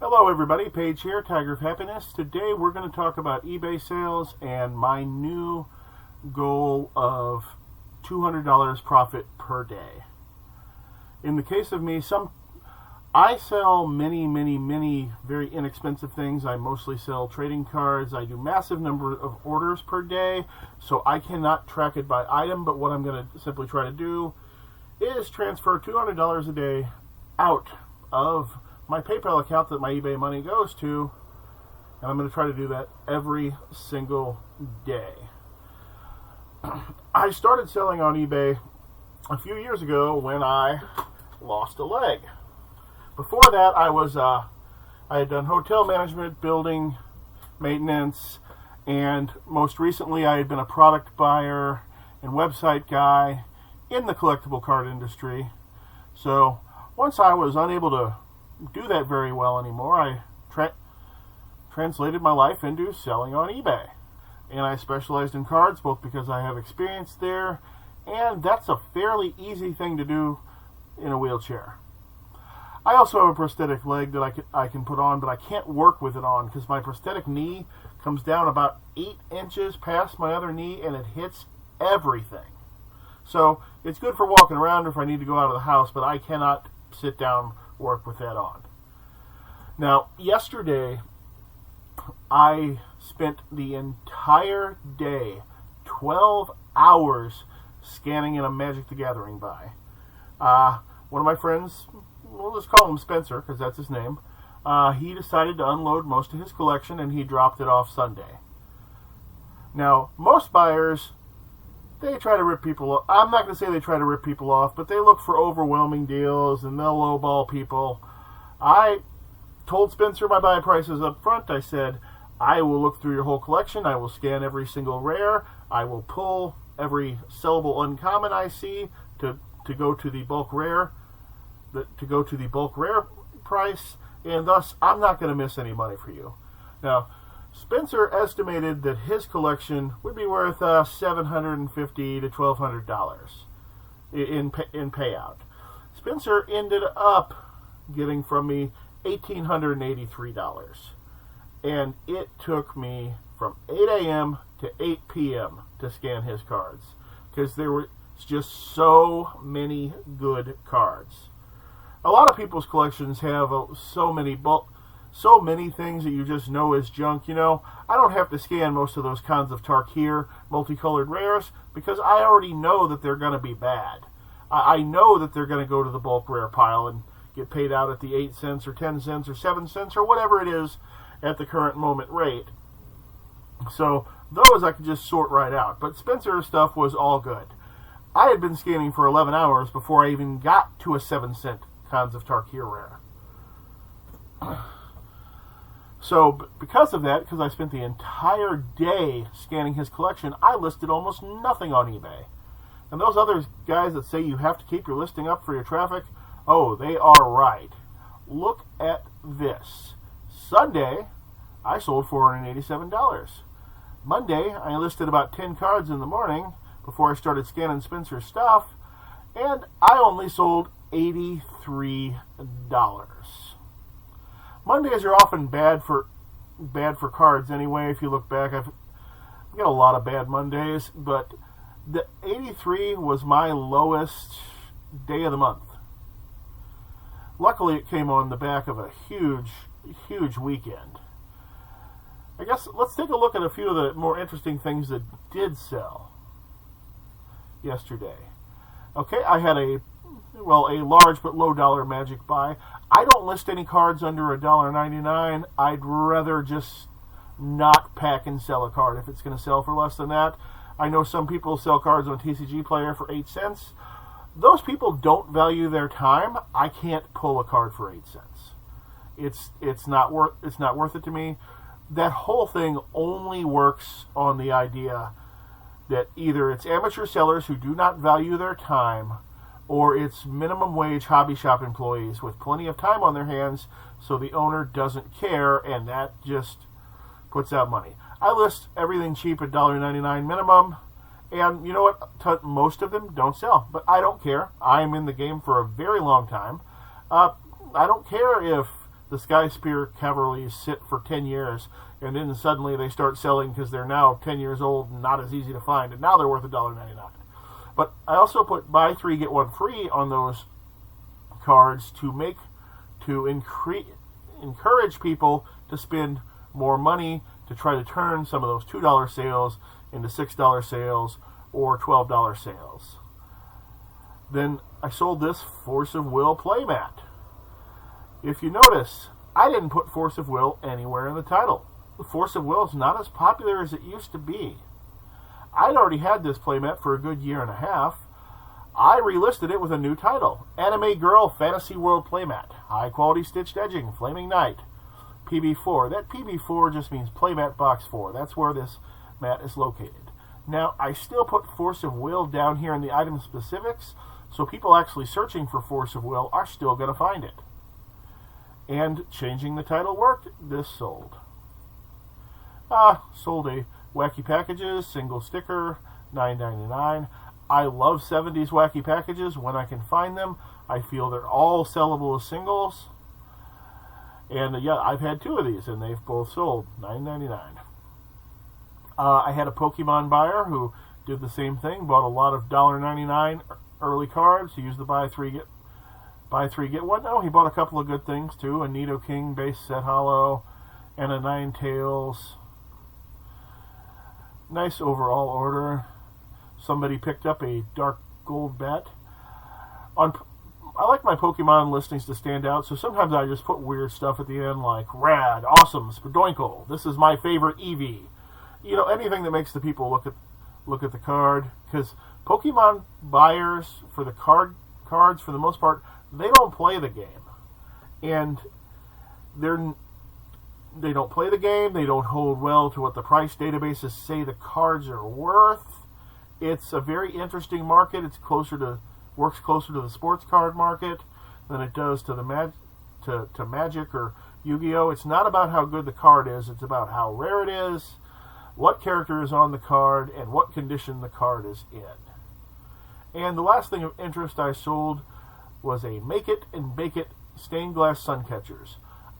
Hello everybody, Paige here, Tiger of Happiness. Today we're going to talk about eBay sales and my new goal of $200 profit per day. In the case of me, I sell many very inexpensive things. I mostly sell trading cards. I do massive number of orders per day, so I cannot track it by item, but what I'm going to simply try to do is transfer $200 a day out of my PayPal account that my eBay money goes to, and I'm going to try to do that every single day. I started selling on eBay a few years ago when I lost a leg. Before that, I had done hotel management, building maintenance, and most recently I had been a product buyer and website guy in the collectible card industry. So once I was unable to do that very well anymore, I translated my life into selling on eBay. And I specialized in cards both because I have experience there, and that's a fairly easy thing to do in a wheelchair. I also have a prosthetic leg that I can put on, but I can't work with it on because my prosthetic knee comes down about 8 inches past my other knee and it hits everything. So it's good for walking around if I need to go out of the house, but I cannot sit down work with that on. Now, yesterday I spent the entire day, 12 hours, scanning in a Magic the Gathering buy. One of my friends, we'll just call him Spencer because that's his name, he decided to unload most of his collection and he dropped it off Sunday. Now, most buyers, they try to rip people off. I'm not going to say they try to rip people off, but they look for overwhelming deals and they'll lowball people. I told Spencer my buy prices up front. I said, I will look through your whole collection. I will scan every single rare. I will pull every sellable uncommon I see to go to the bulk rare, price, and thus I'm not going to miss any money for you. Now, Spencer estimated that his collection would be worth $750 to $1,200 in payout. Spencer ended up getting from me $1,883, and it took me from 8 a.m. to 8 p.m. to scan his cards because there were just so many good cards. A lot of people's collections have so many things that you just know is junk. You know, I don't have to scan most of those Khans of Tarkir multicolored rares because I already know that they're going to be bad. I know that they're going to go to the bulk rare pile and get paid out at the 8 cents or 10 cents or 7 cents or whatever it is at the current moment rate. So those I could just sort right out. But Spencer's stuff was all good. I had been scanning for 11 hours before I even got to a 7-cent Khans of Tarkir rare. So because of that, because I spent the entire day scanning his collection, I listed almost nothing on eBay. And those other guys that say you have to keep your listing up for your traffic, oh, they are right. Look at this. Sunday, I sold $487. Monday, I listed about 10 cards in the morning before I started scanning Spencer's stuff, and I only sold $83. Mondays are often bad for cards anyway. If you look back, I've got a lot of bad Mondays, but the 83 was my lowest day of the month. Luckily, it came on the back of a huge weekend. I guess let's take a look at a few of the more interesting things that did sell yesterday. Okay, I had a large but low dollar Magic buy. I don't list any cards under $1.99. I'd rather just not pack and sell a card if it's going to sell for less than that. I know some people sell cards on TCG Player for 8 cents. Those people don't value their time. I can't pull a card for 8 cents. It's not worth it to me. That whole thing only works on the idea that either it's amateur sellers who do not value their time, or it's minimum wage hobby shop employees with plenty of time on their hands, so the owner doesn't care, and that just puts out money. I list everything cheap at $1.99 minimum, and you know what? Most of them don't sell, but I don't care. I'm in the game for a very long time. I don't care if the Sky Spear Cavalries sit for 10 years, and then suddenly they start selling because they're now 10 years old and not as easy to find, and now they're worth $1.99. But I also put buy 3 get 1 free on those cards to encourage people to spend more money to try to turn some of those $2 sales into $6 sales or $12 sales. Then I sold this Force of Will playmat. If you notice, I didn't put Force of Will anywhere in the title. The Force of Will is not as popular as it used to be. I'd already had this playmat for a good year and a half. I relisted it with a new title, Anime Girl Fantasy World Playmat, High Quality Stitched Edging, Flaming Knight, PB4. That PB4 just means Playmat Box 4. That's where this mat is located. Now, I still put Force of Will down here in the item specifics, so people actually searching for Force of Will are still going to find it. And changing the title worked. This sold. Sold a Wacky Packages, single sticker, $9.99. I love 70s Wacky Packages when I can find them. I feel they're all sellable as singles. And yeah, I've had 2 of these, and they've both sold, $9.99. I had a Pokemon buyer who did the same thing, bought a lot of $1.99 early cards. He used the buy 3 get 1. No, he bought a couple of good things too, a Nidoking base set holo and a Ninetales. Nice overall order. Somebody picked up a Dark Gold Bat. I like my Pokemon listings to stand out, so sometimes I just put weird stuff at the end, like Rad, Awesome, Spadoinkle, this is my favorite Eevee. You know, anything that makes the people look at the card, because Pokemon buyers for the cards, for the most part, they don't play the game, and they don't play the game. They don't hold well to what the price databases say the cards are worth. It's a very interesting market. It's works closer to the sports card market than it does to the to Magic or Yu-Gi-Oh. It's not about how good the card is. It's about how rare it is, what character is on the card, and what condition the card is in. And the last thing of interest I sold was a Make It and Bake It stained glass sun catchers.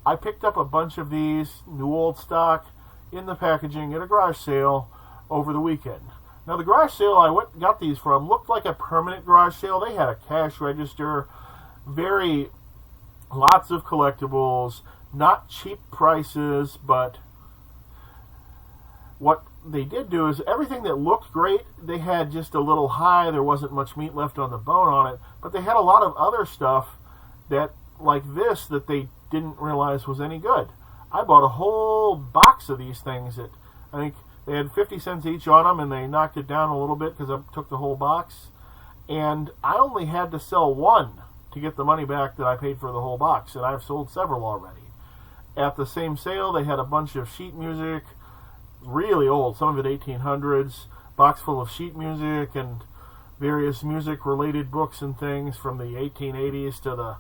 I picked up a bunch of these, new old stock, in the packaging at a garage sale over the weekend. Now, the garage sale I got these from looked like a permanent garage sale. They had a cash register, lots of collectibles, not cheap prices, but what they did do is everything that looked great, they had just a little high. There wasn't much meat left on the bone on it, but they had a lot of other stuff that, like this, that they didn't realize was any good. I bought a whole box of these things that I think they had 50 cents each on them, and they knocked it down a little bit because I took the whole box. And I only had to sell one to get the money back that I paid for the whole box, and I've sold several already. At the same sale, they had a bunch of sheet music, really old, some of it 1800s, box full of sheet music and various music-related books and things from the 1880s to the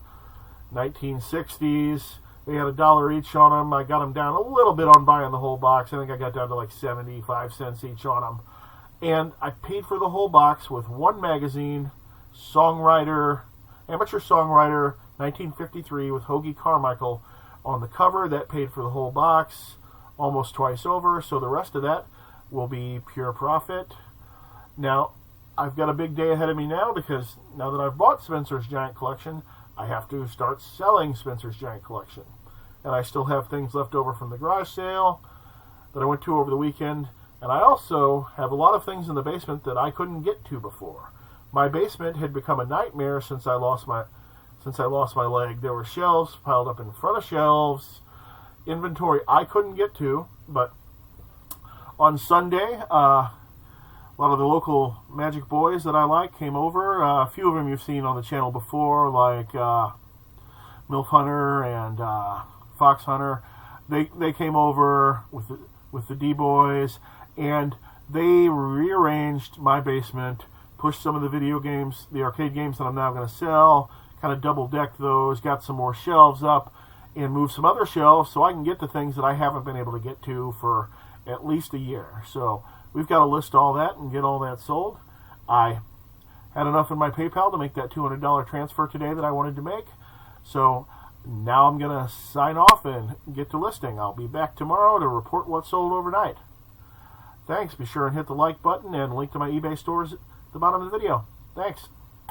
1960s. They had $1 each on them. I got them down a little bit on buying the whole box. I think I got down to like 75 cents each on them. And I paid for the whole box with one magazine, Songwriter, Amateur Songwriter, 1953, with Hoagie Carmichael on the cover. That paid for the whole box almost twice over. So the rest of that will be pure profit. Now, I've got a big day ahead of me now, because now that I've bought Spencer's Giant Collection, I have to start selling Spencer's Giant Collection. And I still have things left over from the garage sale that I went to over the weekend. And I also have a lot of things in the basement that I couldn't get to before. My basement had become a nightmare since I lost my leg. There were shelves piled up in front of shelves, inventory I couldn't get to. But on Sunday, a lot of the local Magic boys that I like came over. A few of them you've seen on the channel before, like MILF Hunter and Fox Hunter. They came over with the D-boys, and they rearranged my basement, pushed some of the video games, the arcade games that I'm now going to sell, kind of double-decked those, got some more shelves up, and moved some other shelves so I can get to things that I haven't been able to get to for at least a year. So we've got to list all that and get all that sold. I had enough in my PayPal to make that $200 transfer today that I wanted to make. So Now I'm going to sign off and get to listing. I'll be back tomorrow to report what sold overnight. Thanks. Be sure and hit the like button and link to my eBay stores at the bottom of the video. Thanks.